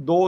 2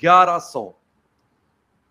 1100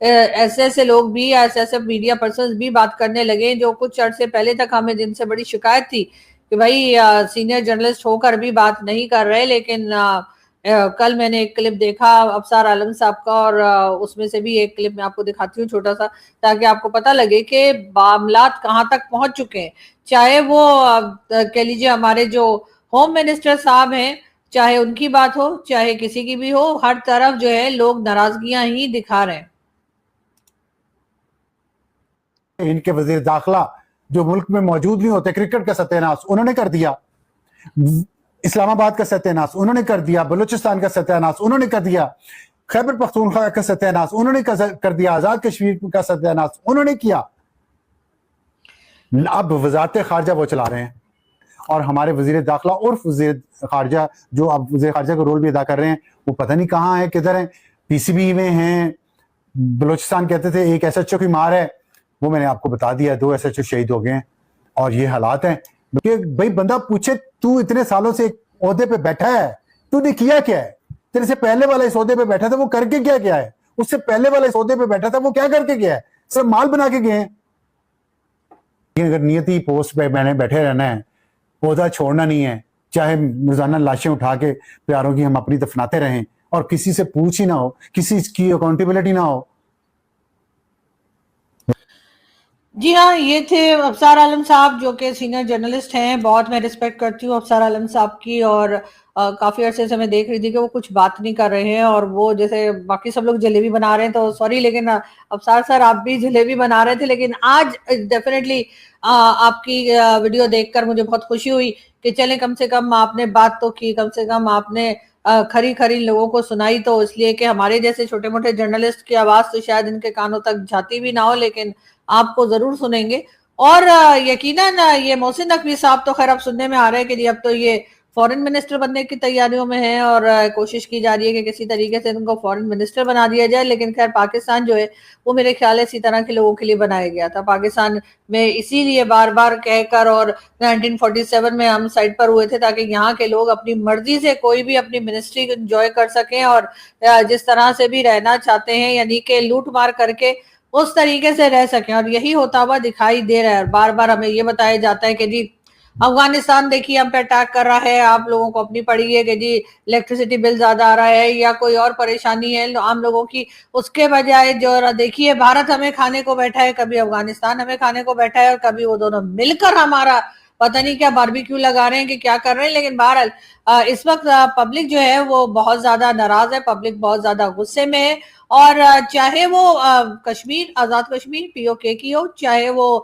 ایسے ایسے لوگ بھی یا ایسے ایسے میڈیا پرسنز بھی بات کرنے لگے جو کچھ عرصے پہلے تک ہمیں جن سے بڑی شکایت تھی کہ بھائی سینئر جرنلسٹ ہو کر بھی بات نہیں کر رہے. لیکن کل میں نے ایک کلپ دیکھا ابصار عالم صاحب کا, اور اس میں سے بھی ایک کلپ میں آپ کو دکھاتی ہوں چھوٹا سا, تاکہ آپ کو پتہ لگے کہ معاملات کہاں تک پہنچ چکے ہیں. چاہے وہ کہہ لیجیے ہمارے جو ہوم منسٹر صاحب ہیں, چاہے ان کی بات ہو چاہے کسی کی بھی ہو, ہر طرف جو ہے لوگ ناراضگیاں ہی دکھا رہے ہیں. ان کے وزیر داخلہ جو ملک میں موجود نہیں ہوتے, کرکٹ کا ستیہ ناش انہوں نے کر دیا, اسلام آباد کا ستیہ ناش انہوں نے کر دیا, بلوچستان کا ستیہ ناش انہوں نے کر دیا, خیبر پختونخوا کا ستیہ ناش انہوں نے کر دیا, آزاد کشمیر کا ستیہ ناش انہوں نے کیا. اب وزارت خارجہ وہ چلا رہے ہیں, اور ہمارے وزیر داخلہ اور وزیر خارجہ جو اب وزیر خارجہ کا رول بھی ادا کر رہے ہیں, وہ پتہ نہیں کہاں ہیں, کدھر ہیں, پی سی بی میں ہیں. بلوچستان کہتے تھے ایک ایس ایچ او کی مار ہے, وہ میں نے آپ کو بتا دیا 2 ایس ایچ او شہید ہو گئے ہیں, اور یہ حالات ہیں. بھئی بندہ پوچھے تو اتنے سالوں سے ایک عہدے پہ بیٹھا ہے, تو نے کیا کیا ہے؟ تیرے سے پہلے والا اس عہدے پہ بیٹھا تھا وہ کر کے کیا کیا ہے؟ اس سے پہلے والا اس عہدے پہ بیٹھا تھا وہ کیا کر کے گیا ہے؟ صرف مال بنا کے گئے ہیں. اگر نیتی پوسٹ پہ میں نے بیٹھے رہنا ہے, عہدہ چھوڑنا نہیں ہے, چاہے روزانہ لاشیں اٹھا کے پیاروں کی ہم اپنی دفناتے رہیں اور کسی سے پوچھ ہی نہ ہو, کسی کی اکاؤنٹیبلٹی نہ ہو. جی ہاں, یہ تھے ابصار عالم صاحب جو کہ سینئر جرنلسٹ ہیں. بہت میں رسپیکٹ کرتی ہوں ابصار عالم صاحب کی, اور کافی عرصے سے میں دیکھ رہی تھی کہ وہ کچھ بات نہیں کر رہے ہیں, اور وہ جیسے باقی سب لوگ جلیبی بنا رہے ہیں تو سوری, لیکن ابصار سر آپ بھی جلیبی بنا رہے تھے. لیکن آج ڈیفینیٹلی آپ کی ویڈیو دیکھ کر مجھے بہت خوشی ہوئی کہ چلیں کم سے کم آپ نے بات تو کی, کم سے کم آپ نے کھری کھری لوگوں کو سنائی. تو اس لیے کہ ہمارے جیسے چھوٹے موٹے جرنلسٹ کی آواز تو شاید ان کے کانوں تک جاتی بھی نہ ہو, لیکن آپ کو ضرور سنیں گے. اور یقیناً یہ محسن نقوی صاحب تو خیر اب سننے میں آ رہا ہے کہ اب تو یہ فورن منسٹر بننے کی تیاریوں میں ہیں, اور کوشش کی جا رہی ہے کہ کسی طریقے سے ان کو فورن منسٹر بنا دیا جائے. لیکن خیر پاکستان جو ہے وہ میرے خیال ہے اسی طرح کے لوگوں کے لیے بنایا گیا تھا. پاکستان میں اسی لیے بار بار کہہ کر اور 1947 میں ہم سائٹ پر ہوئے تھے تاکہ یہاں کے لوگ اپنی مرضی سے کوئی بھی اپنی منسٹری انجوائے کر سکیں, اور جس طرح سے بھی رہنا چاہتے ہیں یعنی کہ لوٹ مار کر کے اس طریقے سے رہ سکیں. اور یہی ہوتا ہوا دکھائی دے رہا ہے. اور بار بار ہمیں یہ بتایا جاتا ہے کہ جی افغانستان دیکھیے ہم پہ اٹیک کر رہا ہے, آپ لوگوں کو اپنی پڑی ہے کہ جی الیکٹریسٹی بل زیادہ آ رہا ہے یا کوئی اور پریشانی ہے عام لوگوں کی. اس کے بجائے جو دیکھیے بھارت ہمیں کھانے کو بیٹھا ہے, کبھی افغانستان ہمیں کھانے کو بیٹھا ہے, اور کبھی وہ دونوں مل کر ہمارا پتہ نہیں کیا باربیکیو لگا رہے ہیں کہ کیا کر رہے ہیں. لیکن بہرحال اس وقت پبلک جو ہے وہ بہت زیادہ ناراض ہے, پبلک بہت زیادہ غصے میں ہے. اور چاہے وہ کشمیر, آزاد کشمیر پی او کے کی ہو, چاہے وہ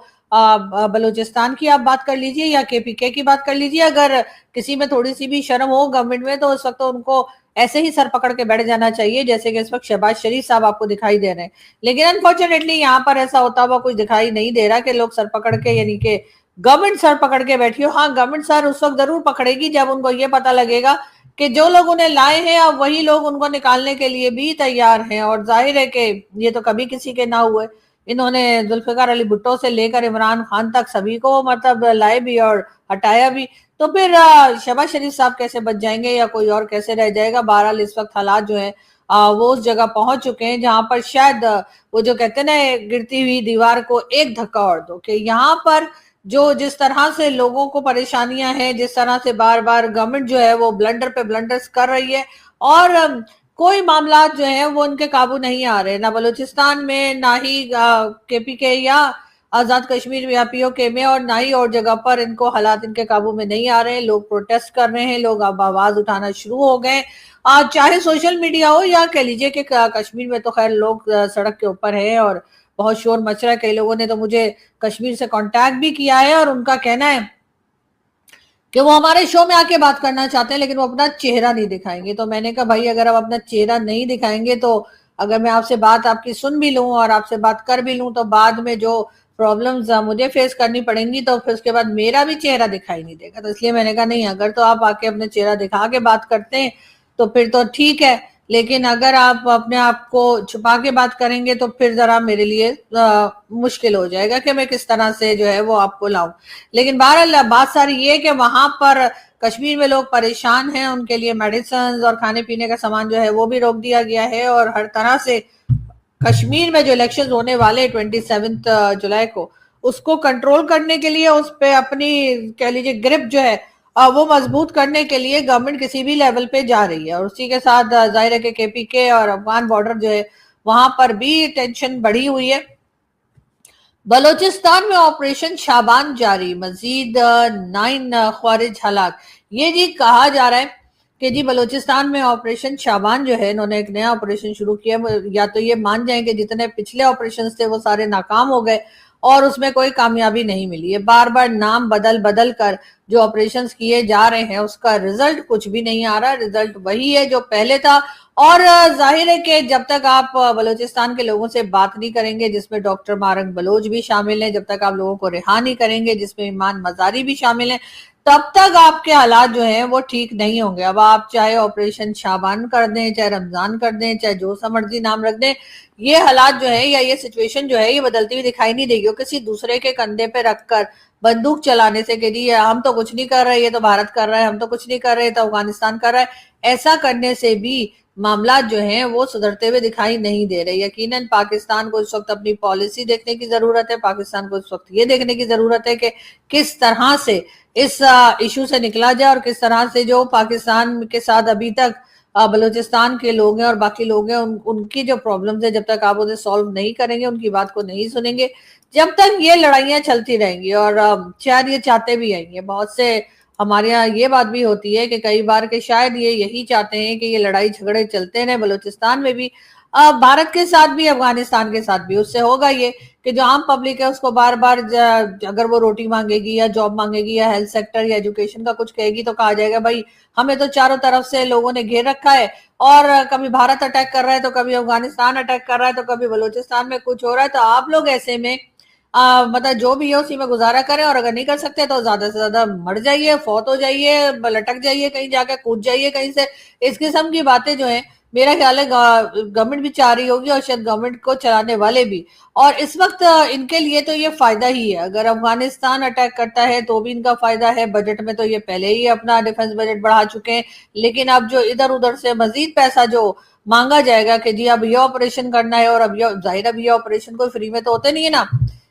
بلوچستان کی آپ بات کر لیجئے یا کے پی کے کی بات کر لیجئے, اگر کسی میں تھوڑی سی بھی شرم ہو گورنمنٹ میں تو اس وقت ان کو ایسے ہی سر پکڑ کے بیٹھ جانا چاہیے جیسے کہ اس وقت شہباز شریف صاحب آپ کو دکھائی دے رہے ہیں. لیکن انفارچونیٹلی یہاں پر ایسا ہوتا ہوا کچھ دکھائی نہیں دے رہا کہ لوگ سر پکڑ کے یعنی کہ گورنمنٹ سر پکڑ کے بیٹھی ہو. ہاں گورنمنٹ سر اس وقت ضرور پکڑے گی جب ان کو یہ پتا لگے گا کہ جو لوگ انہیں لائے ہیں اب وہی لوگ ان کو نکالنے کے لیے بھی تیار ہیں. اور ظاہر ہے کہ یہ تو کبھی کسی کے نہ ہوئے, انہوں نے ذوالفقار علی بھٹو سے لے کر عمران خان تک سبھی کو مطلب لائے بھی اور ہٹایا بھی. تو پھر شہباز شریف صاحب کیسے بچ جائیں گے یا کوئی اور کیسے رہ جائے گا. بہرحال اس وقت حالات جو ہیں وہ اس جگہ پہنچ چکے ہیں جہاں پر شاید وہ جو کہتے ہیں نا گرتی ہوئی دیوار کو ایک دھکا اور دو, کہ یہاں پر جو جس طرح سے لوگوں کو پریشانیاں ہیں, جس طرح سے بار بار گورنمنٹ جو ہے وہ بلنڈر پہ بلنڈرز کر رہی ہے, اور کوئی معاملات جو ہیں وہ ان کے قابو نہیں آ رہے, نہ بلوچستان میں, نہ ہی کے پی کے یا آزاد کشمیر یا پی او کے میں, اور نہ ہی اور جگہ پر ان کو حالات ان کے قابو میں نہیں آ رہے ہیں. لوگ پروٹیسٹ کر رہے ہیں, لوگ اب آواز اٹھانا شروع ہو گئے, چاہے سوشل میڈیا ہو یا کہہ لیجئے کہ کشمیر میں تو خیر لوگ سڑک کے اوپر ہیں اور بہت شور مچ رہا ہے. کئی لوگوں نے تو مجھے کشمیر سے کانٹیکٹ بھی کیا ہے اور ان کا کہنا ہے کہ وہ ہمارے شو میں آ کے بات کرنا چاہتے ہیں لیکن وہ اپنا چہرہ نہیں دکھائیں گے. تو میں نے کہا بھائی اگر آپ اپنا چہرہ نہیں دکھائیں گے تو اگر میں آپ سے بات آپ کی سن بھی لوں اور آپ سے بات کر بھی لوں تو بعد میں جو پرابلمز مجھے فیس کرنی پڑیں گی تو پھر اس کے بعد میرا بھی چہرہ دکھائی نہیں دے گا. تو اس لیے میں نے کہا نہیں, اگر تو آپ آ کے اپنے چہرہ دکھا کے بات کرتے ہیں تو پھر تو ٹھیک ہے, لیکن اگر آپ اپنے آپ کو چھپا کے بات کریں گے تو پھر ذرا میرے لیے مشکل ہو جائے گا کہ میں کس طرح سے جو ہے وہ آپ کو لاؤں. لیکن بہرحال بات ساری یہ کہ وہاں پر کشمیر میں لوگ پریشان ہیں, ان کے لیے میڈیسنز اور کھانے پینے کا سامان جو ہے وہ بھی روک دیا گیا ہے, اور ہر طرح سے کشمیر میں جو الیکشن ہونے والے 27 جولائی کو اس کو کنٹرول کرنے کے لیے, اس پہ اپنی کہہ لیجیے گرپ جو ہے وہ مضبوط کرنے کے لیے گورنمنٹ کسی بھی لیول پہ جا رہی ہے. اور اسی کے ساتھ ظاہر ہے کہ کے پی کے اور افغان بارڈر جو ہے وہاں پر بھی ٹینشن بڑھی ہوئی ہے. بلوچستان میں آپریشن شابان جاری, مزید 9 خوارج ہلاک. یہ جی کہا جا رہا ہے کہ جی بلوچستان میں آپریشن شابان جو ہے انہوں نے ایک نیا آپریشن شروع کیا. یا تو یہ مان جائیں کہ جتنے پچھلے آپریشنز تھے وہ سارے ناکام ہو گئے اور اس میں کوئی کامیابی نہیں ملی ہے. بار بار نام بدل کر جو آپریشنز کیے جا رہے ہیں اس کا رزلٹ کچھ بھی نہیں آ رہا. رزلٹ وہی ہے جو پہلے تھا. اور ظاہر ہے کہ جب تک آپ بلوچستان کے لوگوں سے بات نہیں کریں گے, جس میں ڈاکٹر مارنگ بلوچ بھی شامل ہیں, جب تک آپ لوگوں کو رہا نہیں کریں گے جس میں ایمان مزاری بھی شامل ہیں, تب تک آپ کے حالات جو ہیں وہ ٹھیک نہیں ہوں گے. اب آپ چاہے آپریشن شابان کر دیں, چاہے رمضان کر دیں, چاہے جو سا مرضی نام رکھ دیں, یہ حالات جو ہے یا یہ سچویشن جو ہے یہ بدلتی ہوئی دکھائی نہیں دے گی. کسی دوسرے کے کندھے پہ رکھ کر بندوق چلانے سے کہ جی ہم تو کچھ نہیں کر رہے, یہ تو بھارت کر رہا ہے, ہم تو کچھ نہیں کر رہے تو افغانستان کر رہا ہے, ایسا کرنے سے بھی معاملات جو ہیں وہ سدھرتے ہوئے دکھائی نہیں دے رہے. یقیناً پاکستان کو اس وقت اپنی پالیسی دیکھنے کی ضرورت ہے. پاکستان کو اس وقت یہ دیکھنے کی ضرورت ہے کہ کس طرح سے اس ایشو سے نکلا جائے اور کس طرح سے جو پاکستان کے ساتھ ابھی تک بلوچستان کے لوگ ہیں اور باقی لوگ ہیں ان کی جو پرابلمز ہیں جب تک آپ انہیں سالو نہیں کریں گے, ان کی بات کو نہیں سنیں گے, جب تک یہ لڑائیاں چلتی رہیں گی. اور شاید یہ چاہتے بھی آئیں گے, بہت سے ہمارے یہاں یہ بات بھی ہوتی ہے کہ کئی بار کہ شاید یہ یہی چاہتے ہیں کہ یہ لڑائی جھگڑے چلتے رہیں بلوچستان میں بھی, بھارت کے ساتھ بھی, افغانستان کے ساتھ بھی. اس سے ہوگا یہ کہ جو عام پبلک ہے اس کو بار بار اگر وہ روٹی مانگے گی یا جاب مانگے گی یا ہیلتھ سیکٹر یا ایجوکیشن کا کچھ کہے گی تو کہا جائے گا بھائی ہمیں تو چاروں طرف سے لوگوں نے گھیر رکھا ہے, اور کبھی بھارت اٹیک کر رہا ہے تو کبھی افغانستان اٹیک کر رہا ہے تو کبھی بلوچستان میں کچھ ہو رہا ہے, تو آپ لوگ ایسے میں مطلب جو بھی ہے اسی میں گزارا کریں, اور اگر نہیں کر سکتے تو زیادہ سے زیادہ مر جائیے, فوت ہو جائیے, لٹک جائیے, کہیں جا کے کود جائیے کہیں سے. اس قسم کی باتیں جو ہیں میرا خیال ہے گورنمنٹ بھی چاہ رہی ہوگی اور شاید گورنمنٹ کو چلانے والے بھی. اور اس وقت ان کے لیے تو یہ فائدہ ہی ہے, اگر افغانستان اٹیک کرتا ہے تو بھی ان کا فائدہ ہے. بجٹ میں تو یہ پہلے ہی اپنا ڈیفنس بجٹ بڑھا چکے ہیں, لیکن اب جو ادھر ادھر سے مزید پیسہ جو مانگا جائے گا کہ جی اب یہ آپریشن کرنا ہے, اور اب یہ ظاہر اب یہ آپریشن کوئی فری میں تو ہوتے نہیں ہے نا,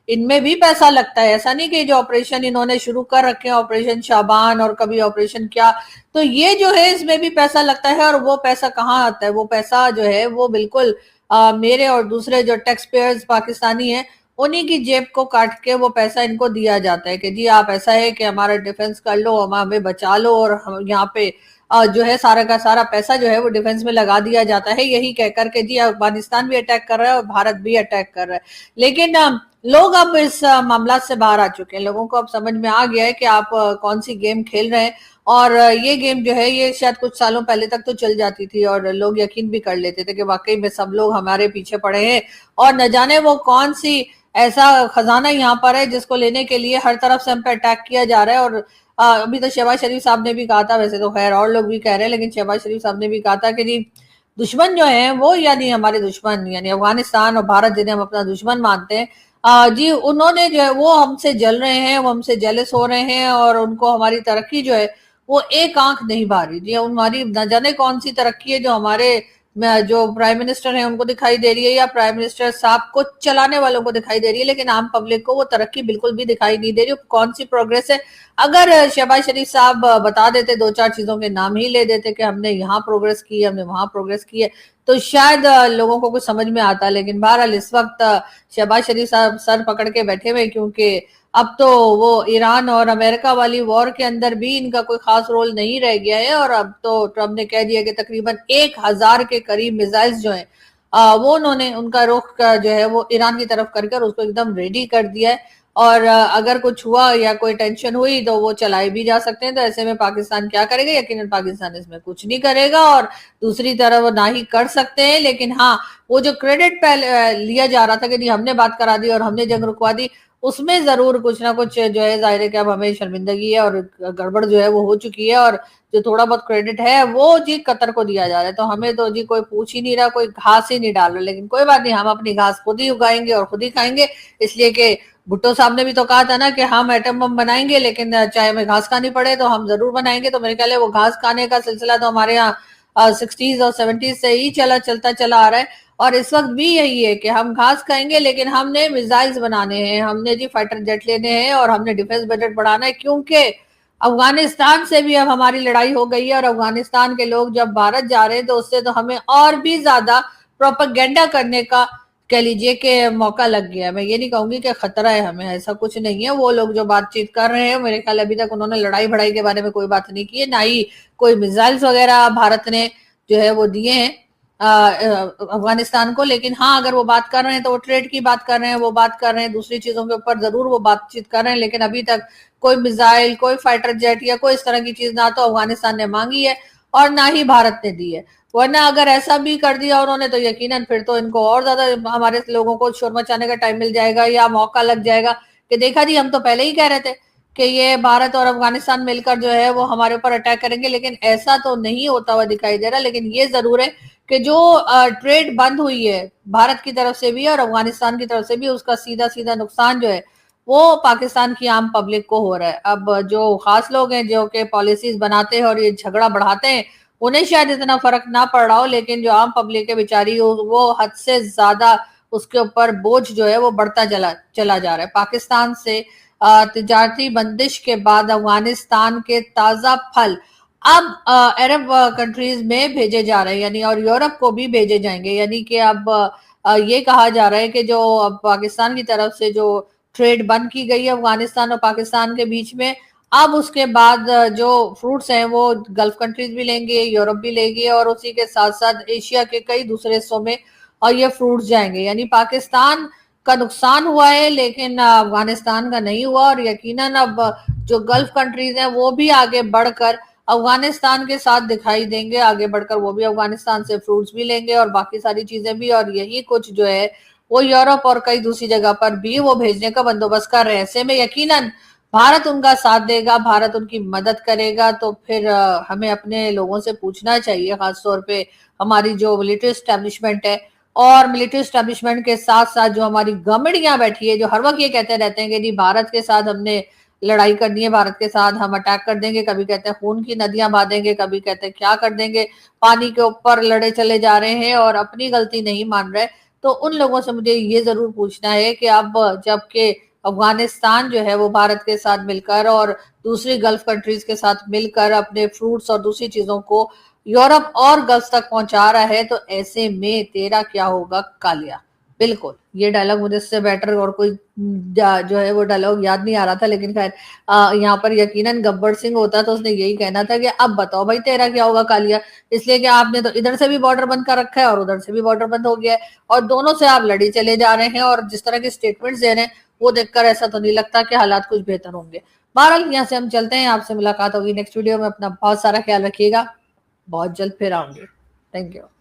ان میں بھی پیسہ لگتا ہے. ایسا نہیں کہ جو آپریشن انہوں نے شروع کر رکھے ہیں آپریشن شابان اور کبھی آپریشن کیا, تو یہ جو ہے اس میں بھی پیسہ لگتا ہے. اور وہ پیسہ کہاں آتا ہے؟ وہ پیسہ جو ہے وہ بالکل میرے اور دوسرے جو ٹیکس پیئرز پاکستانی ہیں انہی کی جیب کو کاٹ کے وہ پیسہ ان کو دیا جاتا ہے کہ جی آپ ایسا ہے کہ ہمارا ڈیفنس کر لو, ہمیں بچا لو, اور یہاں پہ جو ہے سارا کا سارا پیسہ جو ہے وہ ڈیفنس میں لگا دیا جاتا ہے, یہی کہہ کر کہ جی افغانستان بھی اٹیک کر رہا ہے اور بھارت بھی اٹیک کر رہا ہے. لیکن لوگ اب اس معاملات سے باہر آ چکے ہیں, لوگوں کو اب سمجھ میں آ گیا ہے کہ آپ کون سی گیم کھیل رہے ہیں. اور یہ گیم جو ہے یہ شاید کچھ سالوں پہلے تک تو چل جاتی تھی اور لوگ یقین بھی کر لیتے تھے کہ واقعی میں سب لوگ ہمارے پیچھے پڑے ہیں, اور نہ جانے وہ کون سی ایسا خزانہ یہاں پر ہے جس کو لینے کے لیے ہر طرف سے ہم پہ اٹیک کیا جا رہا ہے. اور ابھی تو شہباز شریف صاحب نے بھی کہا تھا, ویسے تو خیر اور لوگ بھی کہہ رہے ہیں, لیکن شہباز شریف صاحب نے بھی کہا تھا کہ جی دشمن جو ہیں وہ یعنی ہمارے دشمن یعنی افغانستان اور بھارت جنہیں ہم اپنا دشمن مانتے ہیں, جی انہوں نے جو ہے وہ ہم سے جل رہے ہیں, وہ ہم سے جیلس ہو رہے ہیں, اور ان کو ہماری ترقی جو ہے وہ ایک آنکھ نہیں بھاری. جی ہماری نہ جانے کون سی ترقی ہے جو ہمارے جو پرائم منسٹر ہیں ان کو دکھائی دے رہی ہے یا پرائم منسٹر صاحب کو چلانے والوں کو دکھائی دے رہی ہے, لیکن عام پبلک کو وہ ترقی بالکل بھی دکھائی نہیں دے رہی. کون سی پروگریس ہے؟ اگر شہباز شریف صاحب بتا دیتے, 2-4 چیزوں کے نام ہی لے دیتے کہ ہم نے یہاں پروگریس کی ہے, ہم نے وہاں پروگریس کی ہے, تو شاید لوگوں کو کچھ سمجھ میں آتا. لیکن بہرحال اس وقت شہباز شریف صاحب سر پکڑ کے بیٹھے ہوئے, کیونکہ اب تو وہ ایران اور امریکہ والی وار کے اندر بھی ان کا کوئی خاص رول نہیں رہ گیا ہے, اور اب تو ٹرمپ نے کہہ دیا کہ تقریباً 1000 کے قریب میزائلز جو ہیں وہ انہوں نے ان کا رخ جو ہے وہ ایران کی طرف کر اس کو ایک دم ریڈی کر دیا ہے, اور اگر کچھ ہوا یا کوئی ٹینشن ہوئی تو وہ چلائے بھی جا سکتے ہیں. تو ایسے میں پاکستان کیا کرے گا؟ یقیناً پاکستان اس میں کچھ نہیں کرے گا, اور دوسری طرف وہ نہ ہی کر سکتے ہیں. لیکن ہاں وہ جو کریڈٹ پہ لیا جا رہا تھا کہ ہم نے بات کرا دی اور ہم نے جنگ رکوا دی, اس میں ضرور کچھ نہ کچھ جو ہے ظاہر ہے کہ اب ہمیں شرمندگی ہے اور گڑبڑ جو ہے وہ ہو چکی ہے, اور جو تھوڑا بہت کریڈٹ ہے وہ جی قطر کو دیا جا رہا ہے. تو ہمیں تو جی کوئی پوچھ ہی نہیں رہا, کوئی گھاس ہی نہیں ڈال رہا, لیکن کوئی بات نہیں, ہم اپنی گھاس خود ہی اگائیں گے اور خود ہی کھائیں گے. اس لیے کہ بھٹو صاحب نے بھی تو کہا تھا نا کہ ہم ایٹم بم بنائیں گے لیکن چاہے ہمیں گھاس کھانی پڑے تو ہم ضرور بنائیں گے. تو میرے خیال ہے وہ گھاس کھانے کا سلسلہ تو ہمارے یہاں 60s اور 70s سے ہی چلتا چلا آ رہا ہے. اور اس وقت بھی یہی ہے کہ ہم گھاس کھائیں گے لیکن ہم نے میزائلز بنانے ہیں, ہم نے جی فائٹر جیٹ لینے ہیں, اور ہم نے ڈیفنس بجٹ بڑھانا ہے, کیونکہ افغانستان سے بھی اب ہماری لڑائی ہو گئی ہے, اور افغانستان کے لوگ جب بھارت جا رہے ہیں تو اس سے تو ہمیں اور بھی زیادہ پروپیگنڈا کرنے کا کہہ لیجئے کہ موقع لگ گیا. میں یہ نہیں کہوں گی کہ خطرہ ہے ہمیں, ایسا کچھ نہیں ہے. وہ لوگ جو بات چیت کر رہے ہیں میرے خیال ابھی تک انہوں نے لڑائی بڑھائی کے بارے میں کوئی بات نہیں کی ہے, نہ ہی کوئی میزائلز وغیرہ بھارت نے جو ہے وہ دیے ہیں افغانستان کو. لیکن ہاں اگر وہ بات کر رہے ہیں تو وہ ٹریڈ کی بات کر رہے ہیں, وہ بات کر رہے ہیں دوسری چیزوں کے اوپر ضرور وہ بات چیت کر رہے ہیں, لیکن ابھی تک کوئی میزائل, کوئی فائٹر جیٹ یا کوئی اس طرح کی چیز نہ تو افغانستان نے مانگی ہے اور نہ ہی بھارت نے دی ہے. ورنہ اگر ایسا بھی کر دیا انہوں نے تو یقیناً پھر تو ان کو اور زیادہ ہمارے لوگوں کو شور مچانے کا ٹائم مل جائے گا یا موقع لگ جائے گا کہ دیکھا جی ہم تو پہلے ہی کہہ رہے تھے کہ یہ بھارت اور افغانستان مل کر جو ہے وہ ہمارے اوپر اٹیک کریں گے. لیکن ایسا تو نہیں ہوتا ہوا دکھائی دے رہا. لیکن یہ ضرور ہے کہ جو ٹریڈ بند ہوئی ہے بھارت کی طرف سے بھی اور افغانستان کی طرف سے بھی, اس کا سیدھا سیدھا نقصان جو ہے وہ پاکستان کی عام پبلک کو ہو رہا ہے. اب جو خاص لوگ ہیں جو کہ پالیسیز بناتے ہیں اور یہ جھگڑا بڑھاتے ہیں انہیں شاید اتنا فرق نہ پڑ رہا ہو, لیکن جو عام پبلک ہے بیچاری وہ حد سے زیادہ اس کے اوپر بوجھ جو ہے وہ بڑھتا چلا جا رہا ہے. پاکستان سے تجارتی بندش کے بعد افغانستان کے تازہ پھل اب عرب کنٹریز میں بھیجے جا رہے ہیں, یعنی اور یورپ کو بھی بھیجے جائیں گے. یعنی کہ اب یہ کہا جا رہا ہے کہ جو اب پاکستان کی طرف سے جو ٹریڈ بند کی گئی ہے افغانستان اور پاکستان کے بیچ میں, اب اس کے بعد جو فروٹس ہیں وہ گلف کنٹریز بھی لیں گے, یورپ بھی لیں گے, اور اسی کے ساتھ ساتھ ایشیا کے کئی دوسرے حصوں میں اور یہ فروٹس جائیں گے. یعنی پاکستان کا نقصان ہوا ہے لیکن افغانستان کا نہیں ہوا, اور یقیناً اب جو گلف کنٹریز ہیں وہ بھی آگے بڑھ کر افغانستان کے ساتھ دکھائی دیں گے, آگے بڑھ کر وہ بھی افغانستان سے فروٹس بھی لیں گے اور باقی ساری چیزیں بھی, اور یہی کچھ جو ہے وہ یورپ اور کئی دوسری جگہ پر بھی وہ بھیجنے کا بندوبست کر رہے ہیں. ایسے میں یقیناً بھارت ان کا ساتھ دے گا, بھارت ان کی مدد کرے گا. تو پھر ہمیں اپنے لوگوں سے پوچھنا چاہیے, خاص طور پہ ہماری جو ملٹری اسٹیبلشمنٹ ہے اور ملٹری اسٹیبلشمنٹ کے ساتھ ساتھ جو ہماری گورنمنٹ یہاں بیٹھی ہے جو ہر وقت یہ کہتے رہتے ہیں کہ جی بھارت کے ساتھ ہم نے لڑائی کرنی ہے, بھارت کے ساتھ ہم اٹیک کر دیں گے, کبھی کہتے ہیں خون کی ندیاں بہا دیں گے, کبھی کہتے ہیں کیا کر دیں گے, پانی کے اوپر لڑے چلے جا رہے ہیں اور اپنی غلطی نہیں مان رہے. تو ان لوگوں سے مجھے یہ ضرور پوچھنا ہے کہ اب جب کہ افغانستان جو ہے وہ بھارت کے ساتھ مل کر اور دوسری گلف کنٹریز کے ساتھ مل کر اپنے فروٹس اور دوسری چیزوں کو یورپ اور گلف تک پہنچا رہا ہے, تو ایسے میں تیرا کیا ہوگا کالیا. بالکل یہ ڈائلاگ مجھے اس سے بیٹر اور کوئی جو ہے وہ ڈائلاگ یاد نہیں آ رہا تھا, لیکن خیر یہاں پر یقیناً گبر سنگھ ہوتا تو اس نے یہی کہنا تھا کہ اب بتاؤ بھائی تیرا کیا ہوگا کالیا, اس لیے کہ آپ نے تو ادھر سے بھی بارڈر بند کر رکھا ہے اور ادھر سے بھی بارڈر بند ہو گیا ہے, اور دونوں سے آپ لڑی چلے جا رہے ہیں, اور جس طرح کے سٹیٹمنٹس دے رہے ہیں وہ دیکھ کر ایسا تو نہیں لگتا کہ حالات کچھ بہتر ہوں گے. بہرحال یہاں سے ہم چلتے ہیں, آپ سے ملاقات ہوگی نیکسٹ ویڈیو میں. اپنا بہت سارا خیال رکھیے گا, بہت جلد پھر آؤں گے. Thank you.